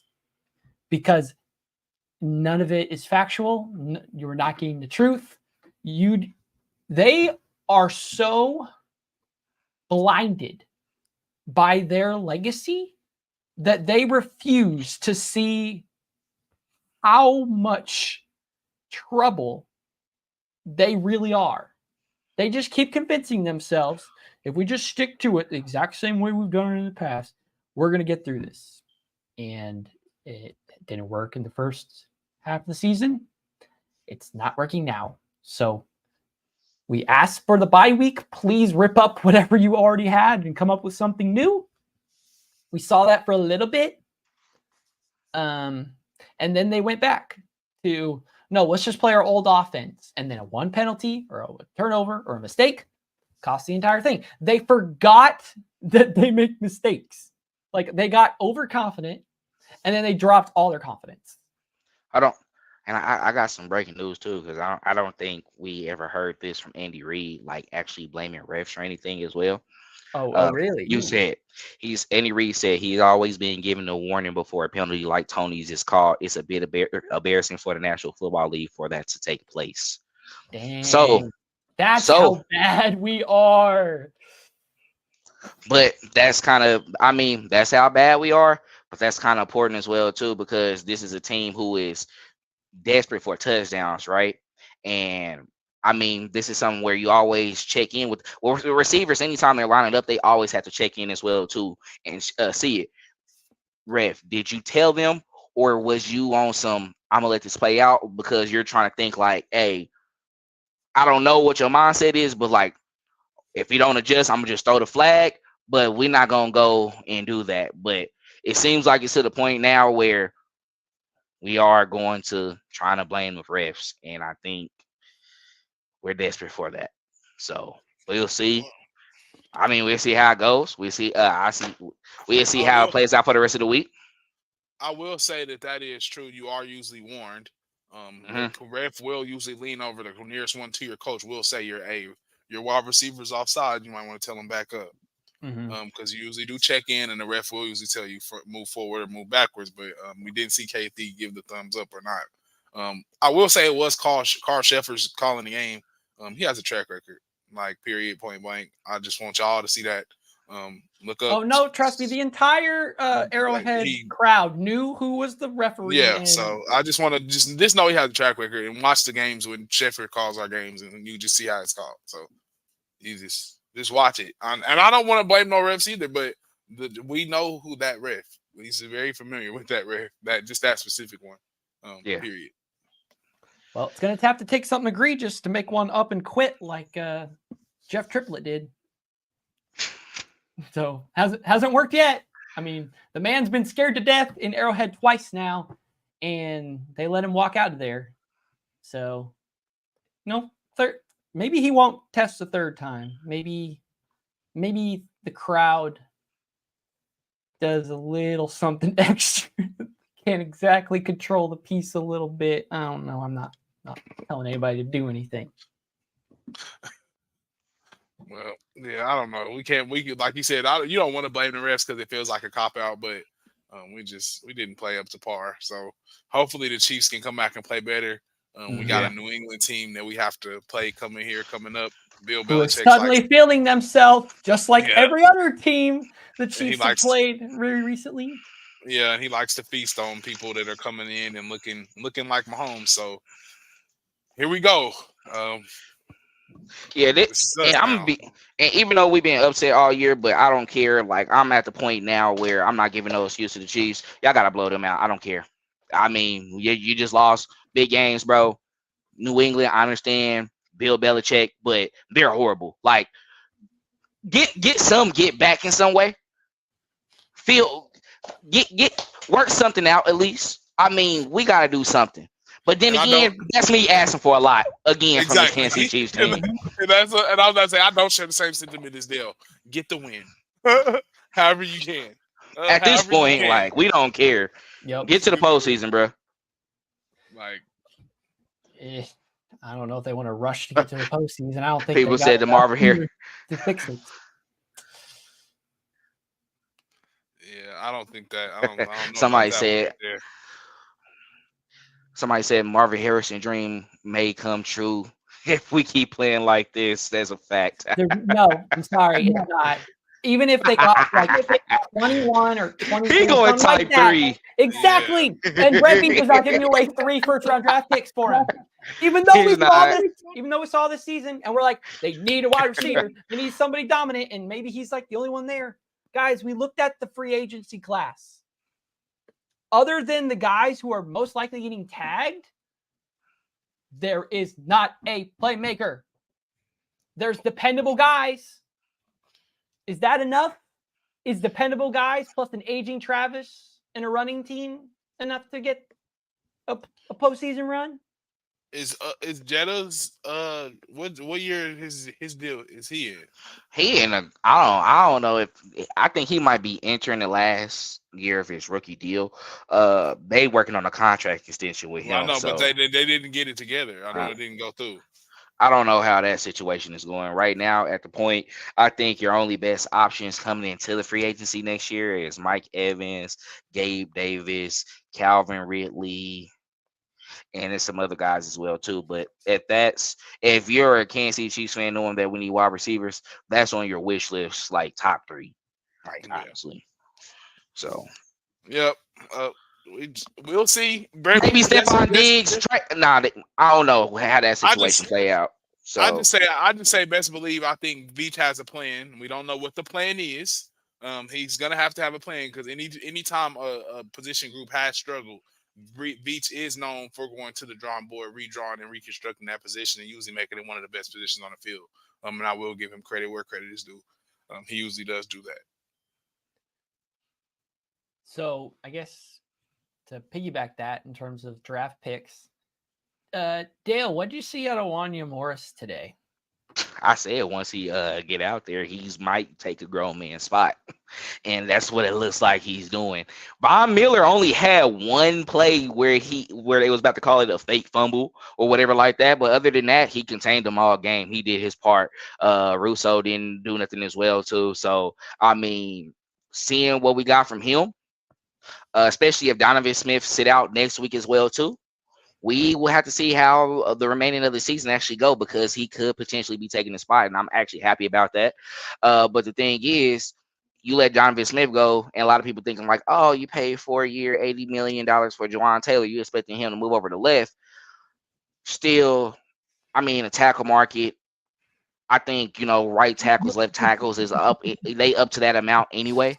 because none of it is factual. You're not getting the truth. They are so blinded by their legacy that they refuse to see how much trouble they really are. They just keep convincing themselves, if we just stick to it the exact same way we've done it in the past, we're going to get through this. And it didn't work in the first half of the season. It's not working now. So we asked for the bye week. Please rip up whatever you already had and come up with something new. We saw that for a little bit. And then they went back to, no, let's just play our old offense. And then a one penalty or a turnover or a mistake cost the entire thing. They forgot that they make mistakes. Like they got overconfident and then they dropped all their confidence. I got some breaking news too, because I don't think we ever heard this from Andy Reid, like actually blaming refs or anything as well. Oh, really? You said Andy Reid said he's always been given a warning before a penalty like Tony's is called. It's a bit embarrassing for the National Football League for that to take place. Dang. So that's how bad we are. But that's kind of, I mean, that's how bad we are. But that's kind of important as well too, because this is a team who is desperate for touchdowns, right? And I mean, this is something where you always check in with the receivers. Anytime they're lining up, they always have to check in as well too and see it. Ref, did you tell them, or was you on some, I'm gonna let this play out because you're trying to think like, hey, I don't know what your mindset is, but like, if you don't adjust, I'm gonna just throw the flag. But we're not gonna go and do that. But it seems like it's to the point now where we are going to trying to blame the refs, and I think we're desperate for that. So we'll see. I mean, we'll see how it goes. We'll see. We'll see how it plays out for the rest of the week. I will say that is true. You are usually warned. The ref will usually lean over the nearest one to your coach. Will say your wide receiver's offside. You might want to tell them back up. Because you usually do check in, and the ref will usually tell you move forward or move backwards. But we didn't see KT give the thumbs up or not. I will say it was Carl Sheffer's calling the game. He has a track record, like period, point blank. I just want y'all to see that. Look up. Oh no, trust me, the entire Arrowhead crowd knew who was the referee. Yeah, so I just want to just know he has a track record and watch the games when Sheffer calls our games, and you just see how it's called. So you just watch it. And I don't want to blame no refs either, but we know who that ref. He's very familiar with that ref, that specific one. Period. Well, it's going to have to take something egregious to make one up and quit like Jeff Triplett did. So hasn't worked yet. I mean, the man's been scared to death in Arrowhead twice now, and they let him walk out of there. So, maybe he won't test the third time. Maybe the crowd does a little something extra. Can't exactly control the piece a little bit. I don't know. I'm not telling anybody to do anything. Well, yeah, I don't know. We could, like you said, you don't want to blame the refs because it feels like a cop out, but we didn't play up to par. So hopefully the Chiefs can come back and play better. We got a New England team that we have to play coming up. Bill Belichick suddenly feeling themselves just like every other team the Chiefs have played very recently. Yeah, and he likes to feast on people that are coming in and looking like Mahomes. So here we go. And even though we've been upset all year, but I don't care. Like, I'm at the point now where I'm not giving no excuse to the Chiefs. Y'all gotta blow them out. I don't care. I mean, you just lost big games, bro. New England, I understand. Bill Belichick, but they're horrible. Like, get back in some way. Work something out at least. I mean, we gotta do something. But then again, that's me asking for a lot again from the Kansas City Chiefs team. And I was about to say, I don't share the same sentiment as Dale. Get the win, however you can. At this point, like, we don't care. Yep. Get to the postseason, bro. Like, I don't know if they want to rush to get to the postseason. I don't think people said the Marvin here to fix it. Yeah, I don't think that. I don't know about Somebody that one said right there. somebody said Marvin Harrison dream may come true if we keep playing like this. That's a fact. No, I'm sorry, it's not. Even if they got like 21 or 22, He going something like type that. 3. Exactly. And Brett Beef is not giving away 3 first-round draft picks for him. Even though He's not. we saw this season, and we're like, they need a wide receiver. They need somebody dominant, and maybe he's like the only one there. Guys, we looked at the free agency class. Other than the guys who are most likely getting tagged, there is not a playmaker. There's dependable guys. Is that enough? Is dependable guys plus an aging Travis and a running team enough to get a postseason run? Is Jetta's what year his deal is he in? He in a I don't know if I think he might be entering the last year of his rookie deal. They working on a contract extension with him. Well, I know, so, but they didn't get it together. I know it didn't go through. I don't know how that situation is going right now. At the point, I think your only best options coming into the free agency next year is Mike Evans, Gabe Davis, Calvin Ridley, and there's some other guys as well too. But if you're a Kansas City Chiefs fan knowing that we need wide receivers, that's on your wish list, like top 3, like honestly. So, yep. We'll see. Maybe Stephon Diggs. I don't know how that situation play out. So I just say best believe. I think Veach has a plan. We don't know what the plan is. He's gonna have to have a plan because any time a position group has struggled, Veach is known for going to the drawing board, redrawing and reconstructing that position, and usually making it one of the best positions on the field. And I will give him credit where credit is due. He usually does do that. So I guess to piggyback that in terms of draft picks, Dale, what did you see out of Wanya Morris today? I said once he get out there, he might take a grown man's spot, and that's what it looks like he's doing. Von Miller only had one play where they was about to call it a fake fumble or whatever like that, but other than that, he contained them all game. He did his part. Russo didn't do nothing as well too. So I mean, seeing what we got from him, especially if Donovan Smith sit out next week as well too. We will have to see how the remaining of the season actually go because he could potentially be taking the spot, and I'm actually happy about that. But the thing is, you let Donovan Smith go, and a lot of people thinking like, oh, you paid 4 year, $80 million for Jawan Taylor. You expecting him to move over to left. Still, I mean, a tackle market, I think, right tackles, left tackles is up. They up to that amount anyway.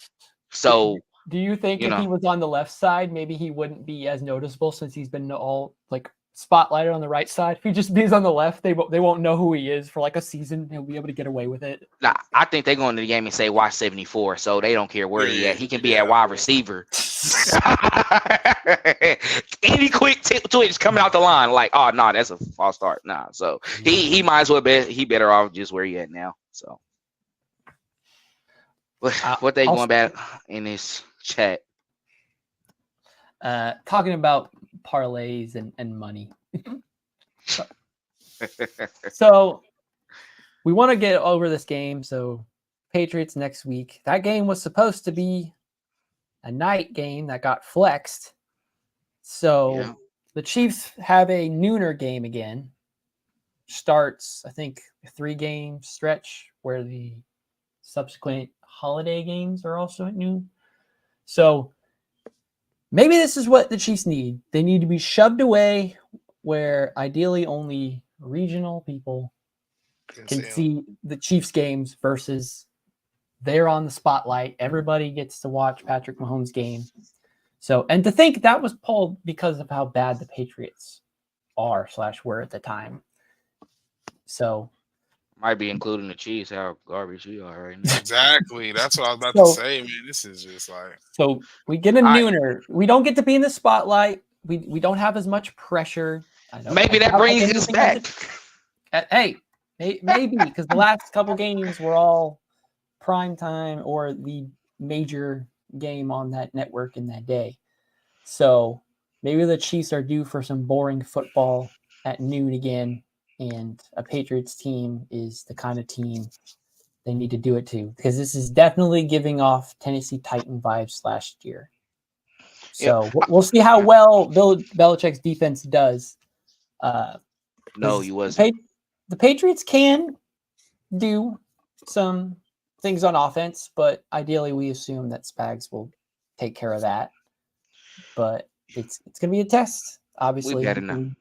So do you think if he was on the left side, maybe he wouldn't be as noticeable since he's been all like spotlighted on the right side? If he just is on the left, they won't know who he is for like a season. He'll be able to get away with it. Nah, I think they go into the game and say watch 74, so they don't care where he at. He can be at wide receiver. Any quick twitch coming out the line, like, oh no, that's a false start. Nah, so he might as well he better off just where he at now. So what they going back in this chat? Talking about parlays and money. So we want to get over this game. So Patriots next week. That game was supposed to be a night game that got flexed. So the Chiefs have a nooner game again. Starts, I think, a 3-game stretch where the subsequent holiday games are also at noon. So maybe this is what the Chiefs need. They need to be shoved away where ideally only regional people can see the Chiefs games versus they're on the spotlight. Everybody gets to watch Patrick Mahomes' game. So, and to think that was pulled because of how bad the Patriots are/were at the time. So might be including the Chiefs, how garbage we are right now. Exactly. That's what I was about to say, man. This is just like. So we get a nooner. We don't get to be in the spotlight. We don't have as much pressure. Maybe that brings us back. Hey, maybe because the last couple games were all prime time or the major game on that network in that day. So maybe the Chiefs are due for some boring football at noon again. And a Patriots team is the kind of team they need to do it too, because this is definitely giving off Tennessee Titan vibes last year. So we'll see how well Bill Belichick's defense does. No, you wasn't. The Patriots can do some things on offense, but ideally we assume that Spags will take care of that. But it's going to be a test, obviously.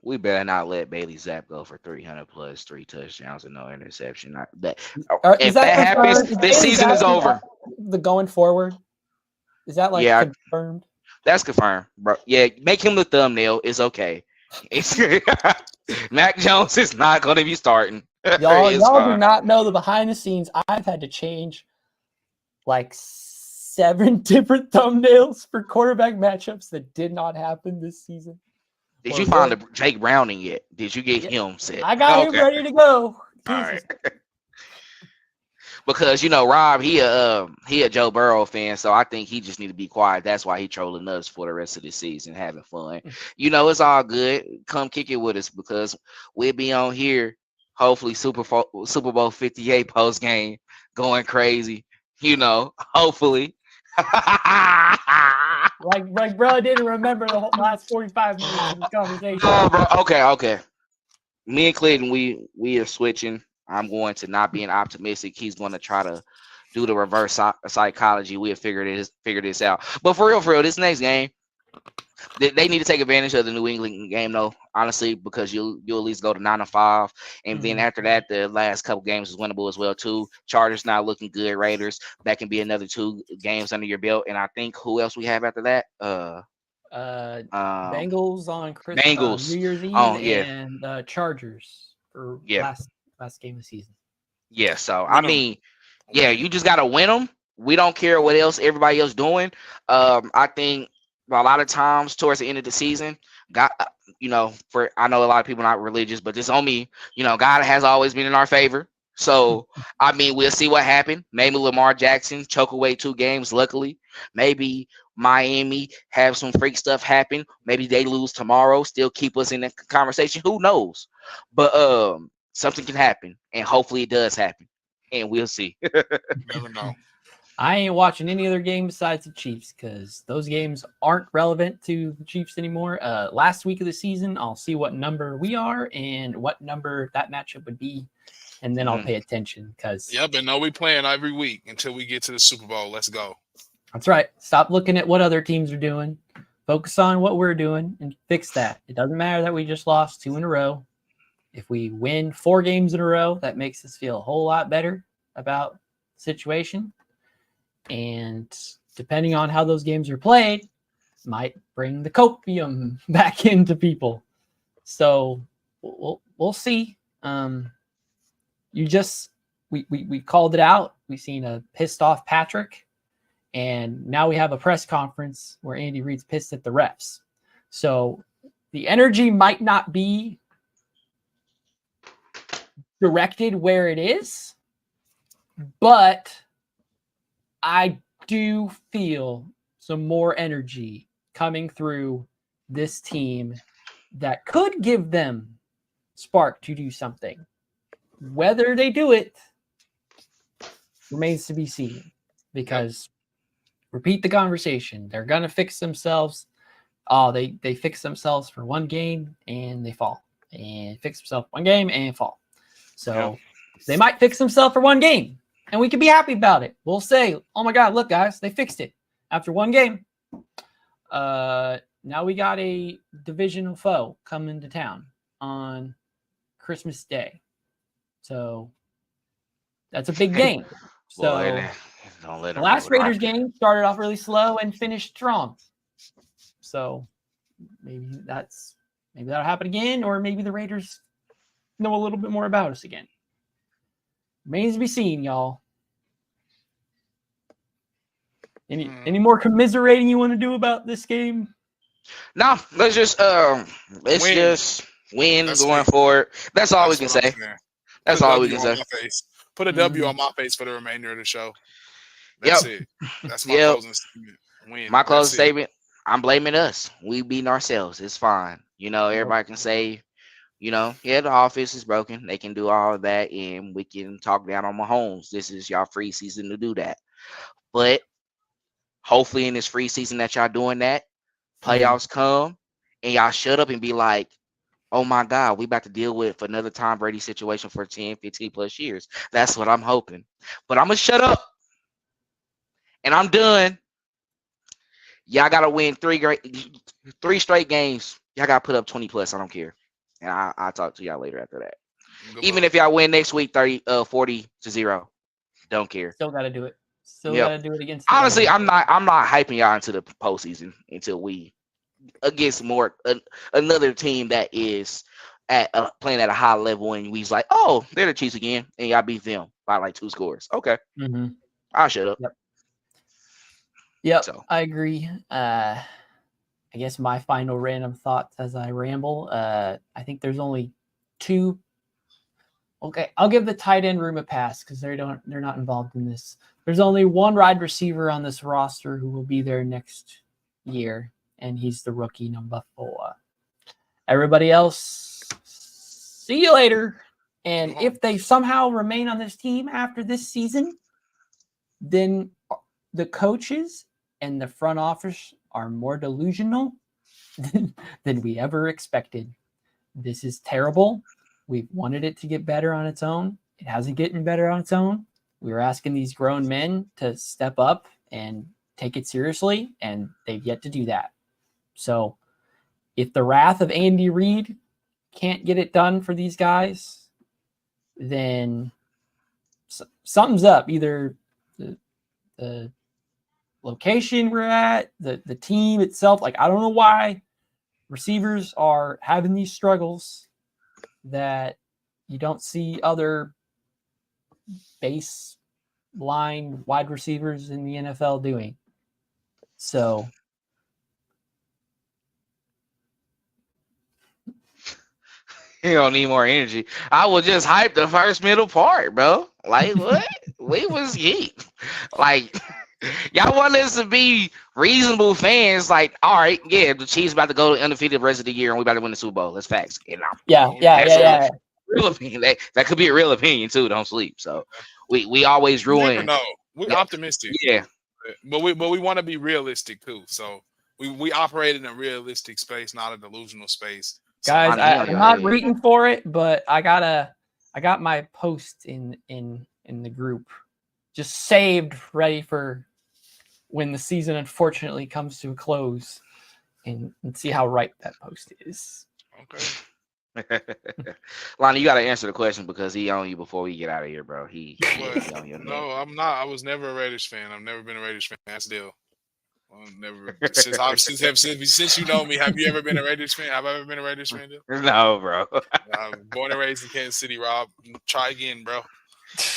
We better not let Bailey Zapp go for 300 plus 3 touchdowns and no interception. If that happens, this season is over. The going forward, is that confirmed? That's confirmed, bro. Yeah, make him the thumbnail. It's okay. Mac Jones is not going to be starting. Y'all do not know the behind the scenes. I've had to change like 7 different thumbnails for quarterback matchups that did not happen this season. Did you find Jake Browning yet? Did you get him set? I got him ready to go. All right. Because Rob, he a Joe Burrow fan, so I think he just need to be quiet. That's why he trolling us for the rest of the season, having fun. It's all good. Come kick it with us because we'll be on here. Hopefully, Super Bowl 58 post game going crazy. Hopefully. like bro didn't remember the whole last 45 minutes of the conversation. Oh, bro. Okay. Me and Clinton, we are switching. I'm going to not being optimistic. He's going to try to do the reverse psychology. We'll figure this out. But for real, this next game, they need to take advantage of the New England game, though. Honestly, because you'll at least go to 9-5, and then after that, the last couple games is winnable as well too. Chargers not looking good. Raiders, that can be another 2 games under your belt. And I think who else we have after that? Bengals on Christmas, New Year's Eve, and Chargers for last game of the season. Yeah, so I mean, you just gotta win them. We don't care what else everybody else doing. I think a lot of times towards the end of the season, God, I know a lot of people not religious, but this on me. God has always been in our favor. So I mean, we'll see what happened. Maybe Lamar Jackson choke away 2 games. Luckily, maybe Miami have some freak stuff happen. Maybe they lose tomorrow, still keep us in the conversation. Who knows? But something can happen, and hopefully it does happen, and we'll see. Never know. I ain't watching any other game besides the Chiefs because those games aren't relevant to the Chiefs anymore. Last week of the season, I'll see what number we are and what number that matchup would be, and then I'll pay attention because. Yep, and no, we playing every week until we get to the Super Bowl. Let's go. That's right. Stop looking at what other teams are doing. Focus on what we're doing and fix that. It doesn't matter that we just lost 2 in a row. If we win 4 games in a row, that makes us feel a whole lot better about the situation. And depending on how those games are played, might bring the copium back into people. So we'll see. We called it out. We've seen a pissed off Patrick, and now we have a press conference where Andy Reid's pissed at the refs. So the energy might not be directed where it is, but I do feel some more energy coming through this team that could give them spark to do something. Whether they do it remains to be seen because repeat the conversation. They're going to fix themselves. Oh, they fix themselves for 1 game and they fall, and fix themselves 1 game and fall. So they might fix themselves for 1 game, and we can be happy about it. We'll say, oh, my God, look, guys, they fixed it after 1 game. Now we got a divisional foe coming to town on Christmas Day. So that's a big game. So don't let the last Raiders game started off really slow and finished strong. So maybe that'll happen again, or maybe the Raiders know a little bit more about us again. Remains to be seen, y'all. Any more commiserating you want to do about this game? No, let's just win going forward. That's all we can say. That's all we can say. Put a W on my face for the remainder of the show. That's it. That's my closing statement. Win. My closing statement. I'm blaming us. We beating ourselves. It's fine. Everybody can say Yeah, the offense is broken. They can do all of that, and we can talk down on Mahomes. This is y'all free season to do that. But hopefully, in this free season that y'all doing that, playoffs come, and y'all shut up and be like, oh my God, we about to deal with another Tom Brady situation for 10, 15 plus years. That's what I'm hoping. But I'm going to shut up, and I'm done. Y'all got to win three straight games. Y'all got to put up 20 plus. I don't care. And I'll talk to y'all later after that. Even if y'all win next week 40-0. Don't care. Still got to do it. Still Yep. got to do it against. Honestly, I'm not hyping y'all into the postseason until we against another team that is at playing at a high level, and we's like, oh, they're the Chiefs again, and y'all beat them by like 2 scores. Okay, I'll shut up. Yep. So I agree. I guess my final random thoughts as I ramble. I think there's only 2. Okay, I'll give the tight end room a pass because they're not involved in this. There's only 1 wide receiver on this roster who will be there next year, and he's the rookie number 4. Everybody else, see you later. And if they somehow remain on this team after this season, then the coaches and the front office are more delusional than we ever expected. This is terrible. We've wanted it to get better on its own. It hasn't gotten better on its own. We were asking these grown men to step up and take it seriously, and they've yet to do that. So if the wrath of Andy Reid can't get it done for these guys, then something's up. Either the location we're at, the team itself. Like, I don't know why receivers are having these struggles that you don't see other baseline wide receivers in the NFL doing. So you don't need more energy. I was just hyped the first middle part, bro. Like, what? We was geek. Like, y'all want us to be reasonable fans. Like, all right, yeah, the Chiefs about to go undefeated the rest of the year, and we about to win the Super Bowl. That's facts. Yeah. Real opinion. That could be a real opinion too. Don't sleep. So we always ruin. No, we're optimistic. Yeah, but we want to be realistic too. So we operate in a realistic space, not a delusional space. Guys, I'm not rooting for it, but I got my post in the group just saved, ready for when the season unfortunately comes to a close, and see how right that post is. Okay. Lonnie, you got to answer the question because he on you before we get out of here, bro. He on you. No, I'm not. I was never a Raiders fan. I've never been a Raiders fan. That's still. Never since you know me. Have you ever been a Raiders fan? Have I ever been a Raiders fan? No, bro. I'm born and raised in Kansas City, Rob. Try again, bro.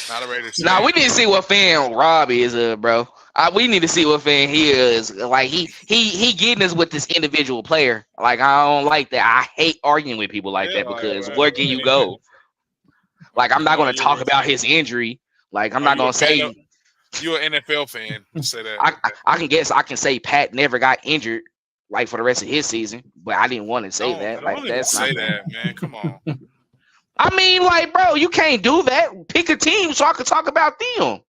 Not a Raiders fan. Nah, we need to see what fan Rob is, bro. We need to see what fan he is. Like he getting us with this individual player. Like, I don't like that. I hate arguing with people like that because where can you go? Like, I'm not going to talk about his injury. Like, I'm not going to say. You're an NFL fan. Say that. I can guess. I can say Pat never got injured, like, for the rest of his season, but I didn't want to say that. Like, that's not. Say that, man. Come on. I mean, like, bro, you can't do that. Pick a team so I can talk about them.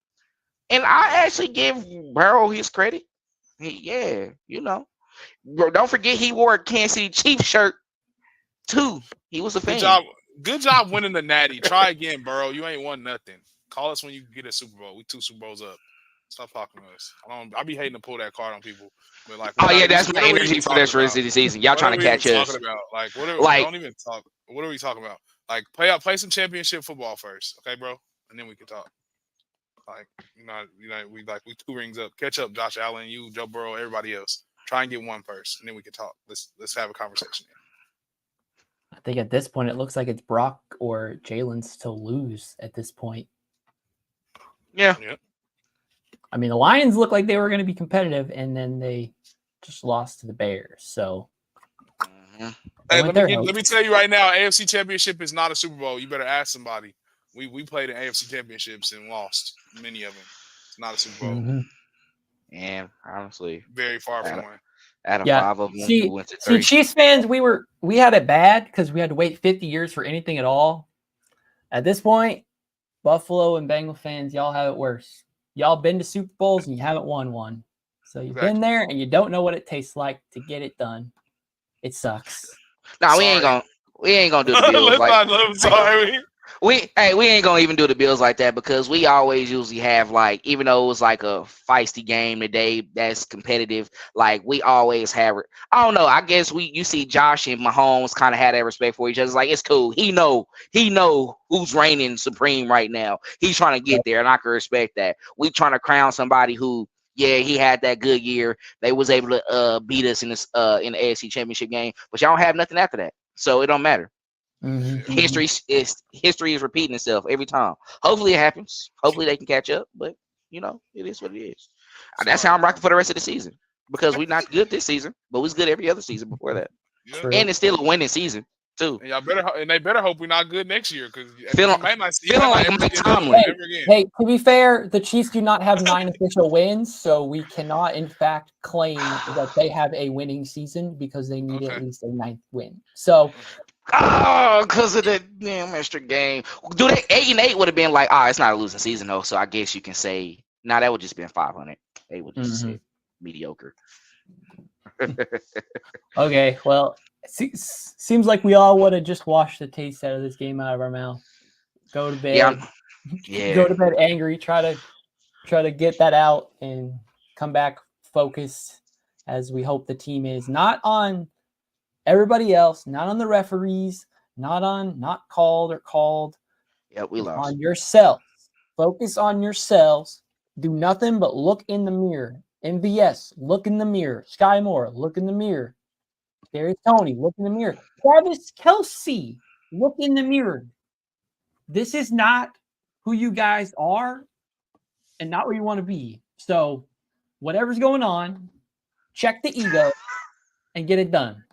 And I actually give Burrow his credit. Bro, don't forget he wore a Kansas City Chiefs shirt too. He was a fan. Good job winning the Natty. Try again, Burrow. You ain't won nothing. Call us when you get a Super Bowl. We 2 Super Bowls up. Stop talking to us. I be hating to pull that card on people. But like, that's my energy for this rest of the season. Y'all trying to catch us. Like, don't even talk. What are we talking about? Like, play some championship football first, okay, bro? And then we can talk. Like, we 2 rings up. Catch up, Josh Allen, you, Joe Burrow, everybody else. Try and get 1 first, and then we can talk. Let's have a conversation. I think at this point, it looks like it's Brock or Jalen's to lose at this point. Yeah. I mean, the Lions look like they were going to be competitive, and then they just lost to the Bears. So, hey, let me tell you right now, AFC Championship is not a Super Bowl. You better ask somebody. We played in AFC Championships and lost many of them. It's not a Super Bowl. And honestly, very far from one. Out of Yeah. 5 of them, See, we went to 3. Chiefs fans, we had it bad because we had to wait 50 years for anything at all. At this point, Buffalo and Bengal fans, y'all have it worse. Y'all been to Super Bowls and you haven't won one. So you've been there and you don't know what it tastes like to get it done. It sucks. Nah, we ain't gonna do the Bills we ain't gonna even do the Bills like that because we always usually have like, even though it was like a feisty game today that's competitive, like we always have. I don't know. I guess you see Josh and Mahomes kind of had that respect for each other. It's like, it's cool. He know who's reigning supreme right now. He's trying to get there, and I can respect that. We trying to crown somebody who, yeah, he had that good year. They was able to beat us in this in the AFC Championship game, but y'all don't have nothing after that, so it don't matter. Mm-hmm. History is repeating itself every time. Hopefully it happens. Hopefully they can catch up, but it is what it is. That's how I'm rocking for the rest of the season because we're not good this season, but we was good every other season before that. Yeah. And it's still a winning season too. And they better hope we're not good next year because feeling like Mike Tomlin. Hey, to be fair, the Chiefs do not have 9 official wins, so we cannot, in fact, claim that they have a winning season because they need at least a 9th win. So. Oh, because of the damn extra game. Do they 8-8 would have been like, it's not a losing season though. So I guess you can say, that would just been 500. They would just say mediocre. Okay, well, seems like we all would have just washed the taste out of this game out of our mouth. Go to bed. Yeah. Go to bed angry. Try to get that out and come back focused, as we hope the team is not on everybody else, not on the referees, not called or called. Yeah, we lost. On yourselves. Focus on yourselves. Do nothing but look in the mirror. MVS, look in the mirror. Sky Moore, look in the mirror. Darius Toney, look in the mirror. Travis Kelce, look in the mirror. This is not who you guys are and not where you want to be. So whatever's going on, check the ego and get it done.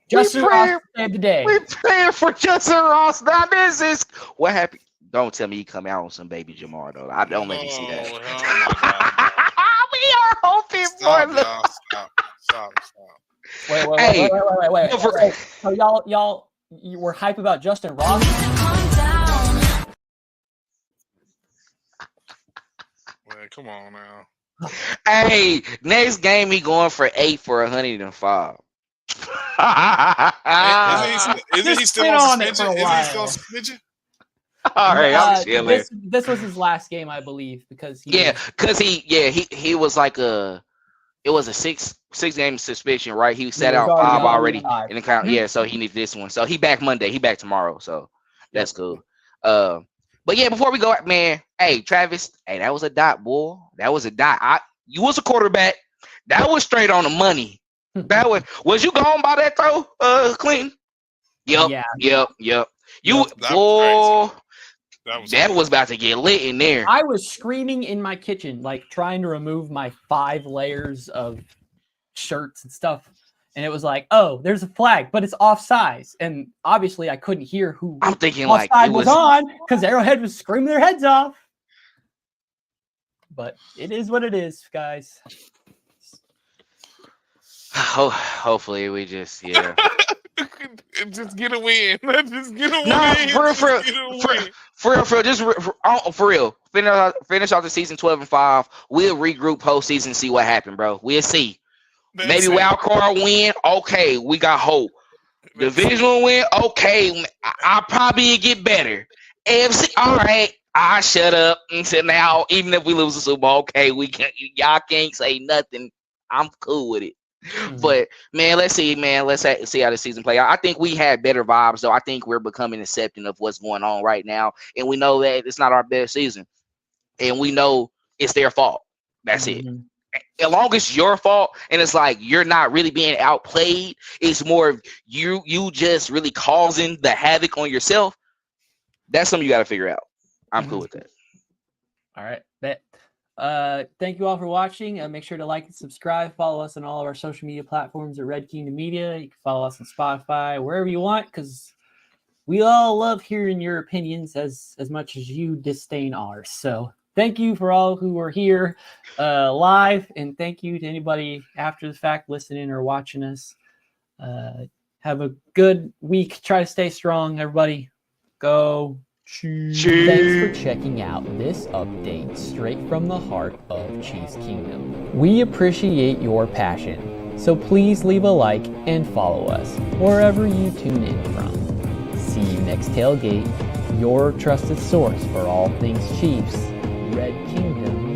Justin Ross said today. We're praying for Justin Ross. Now this is what happened. Don't tell me he come out on some baby Jamar though. I don't let me see that. We are hoping for the. Stop. Wait. So y'all, you were hype about Justin Ross. Man, come on now. Hey, next game he going for 8 for 105. Isn't he still on suspension? All right, I'm chilling. This was his last game, I believe, because he was like it was a six game suspension, right? He sat out 5 already in the count. Yeah, so he needs this one. So he back Monday. He back tomorrow. So that's cool. But yeah, before we go, man, hey Travis, that was a dot, boy. That was a dot. You was a quarterback. That was straight on the money. That was you going by that throw, Clinton? Yep. You that was about to get lit in there. I was screaming in my kitchen, like trying to remove my 5 layers of shirts and stuff. And it was like, oh, there's a flag, but it's offsides. And obviously I couldn't hear who I'm thinking like it was on because Arrowhead was screaming their heads off. But it is what it is, guys. Hopefully we just just get a win. Just get a win. For real. Finish off the season 12-5. We'll regroup postseason, see what happened, bro. We'll see. Maybe wild card win. Okay, we got hope. Divisional win. Okay, I'll probably get better. AFC. All right. I shut up and said now, even if we lose the Super Bowl, okay, y'all can't say nothing. I'm cool with it. Mm-hmm. But man, let's see how the season play out. I think we had better vibes, though. I think we're becoming accepting of what's going on right now, and we know that it's not our best season, and we know it's their fault. That's it. As long as it's your fault, and it's like you're not really being outplayed, it's more of you just really causing the havoc on yourself. That's something you got to figure out. I'm cool with that. All right, bet. Thank you all for watching. Make sure to like and subscribe. Follow us on all of our social media platforms at Red Kingdom Media. You can follow us on Spotify, wherever you want, because we all love hearing your opinions as much as you disdain ours. So thank you for all who were here live, and thank you to anybody after the fact listening or watching us. Have a good week. Try to stay strong, everybody. Go. Thanks for checking out this update straight from the heart of Cheese Kingdom. We appreciate your passion, so please leave a like and follow us wherever you tune in from. See you next tailgate, your trusted source for all things Chiefs, Red Kingdom.